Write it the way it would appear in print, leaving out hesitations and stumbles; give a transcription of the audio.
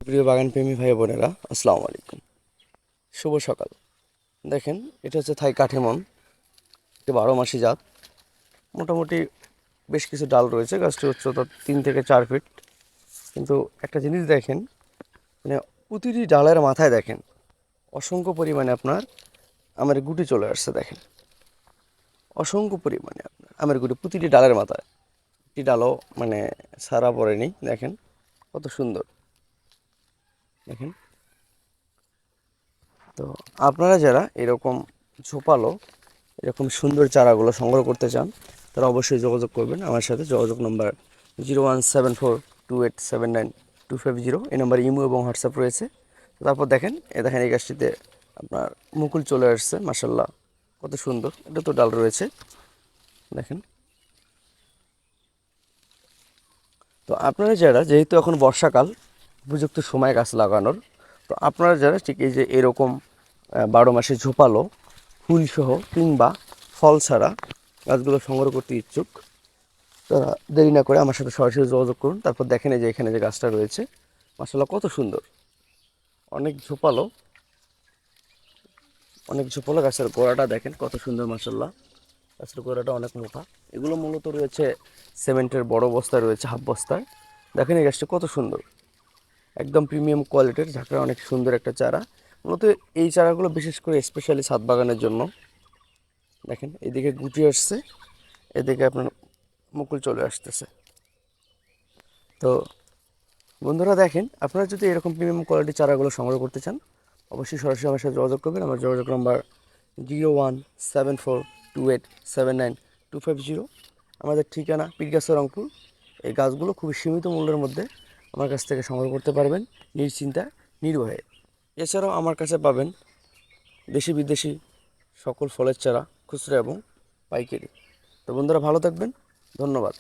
প্রিয় বাগানপ্রেমী ভাই বোনেরা, আসসালামু আলাইকুম। শুভ সকাল। দেখেন, এটা হচ্ছে থাই কাঠিমন, একটি 12 মাসি জাত। মোটামুটি বেশ কিছু ডাল রয়েছে। গাছটির উচ্চতা 3 থেকে 4 ফিট। কিন্তু একটা জিনিস দেখেন, মানে প্রতিটি ডালের মাথায় দেখেন অসংখ্য পরিমাণে আপনার আমের গুটি চলে আসছে। দেখেন, অসংখ্য পরিমাণে আপনার আমের গুটি প্রতিটি ডালের মাথায়। একটি ডালও মানে সারা পড়েনি। দেখেন কত সুন্দর। দেখেন, তো আপনারা যারা এরকম ঝোপালো এরকম সুন্দর চারাগুলো সংগ্রহ করতে চান, তারা অবশ্যই যোগাযোগ করবেন আমার সাথে। যোগাযোগ নম্বর 0174287925 এই নম্বরে ইমো এবং হোয়াটসঅ্যাপ রয়েছে। তারপর দেখেন, দেখেন এই গাছটিতে আপনার মুকুল চলে আসছে, মাসাল্লাহ কত সুন্দর। এটা তো ডাল রয়েছে, দেখেন। তো আপনারা যারা, যেহেতু এখন বর্ষাকাল, উপযুক্ত সময় গাছ লাগানোর, তো আপনারা যারা ঠিক এই যে এরকম 12 মাসে ঝোপালো ফুলসহ কিংবা ফল ছাড়া গাছগুলো সংগ্রহ করতে ইচ্ছুক, তারা দেরি না করে আমার সাথে সরাসরি যোগাযোগ করুন। তারপর দেখেন এই যে এখানে যে গাছটা রয়েছে, মাসাল্লাহ কত সুন্দর। অনেক ঝোপালো, অনেক ঝোপালো। গাছের গোড়াটা দেখেন কত সুন্দর, মাসাল্লাহ গাছের গোড়াটা অনেক মোটা। এগুলো মূলত রয়েছে সিমেন্টের বড় বস্তায়, রয়েছে হাফ বস্তায়। দেখেন এই গাছটা কত সুন্দর, একদম প্রিমিয়াম কোয়ালিটির ঝাঁকড়া, অনেক সুন্দর একটা চারা। মূলত এই চারাগুলো বিশেষ করে স্পেশালি ছাদ বাগানের জন্য। দেখেন এদিকে গুটি আসছে, এদিকে আপনার মুকুল চলে আসতেছে। তো বন্ধুরা দেখেন, আপনারা যদি এরকম প্রিমিয়াম কোয়ালিটির চারাগুলো সংগ্রহ করতে চান, অবশ্যই সরাসরি আমার সাথে যোগাযোগ করবেন। আমার যোগাযোগ নম্বর 0174287925। আমাদের ঠিকানা পীরগাছা, রংপুর। এই গাছগুলো খুবই সীমিত মূল্যের মধ্যে আমার কাছ থেকে সংগ্রহ করতে পারবেন নিশ্চিন্তা, নির্ভয়ে। এছাড়াও আমার কাছে পাবেন দেশি বিদেশি সকল ফলের চারা, খুচরা এবং পাইকারি। তো বন্ধুরা ভালো থাকবেন, ধন্যবাদ।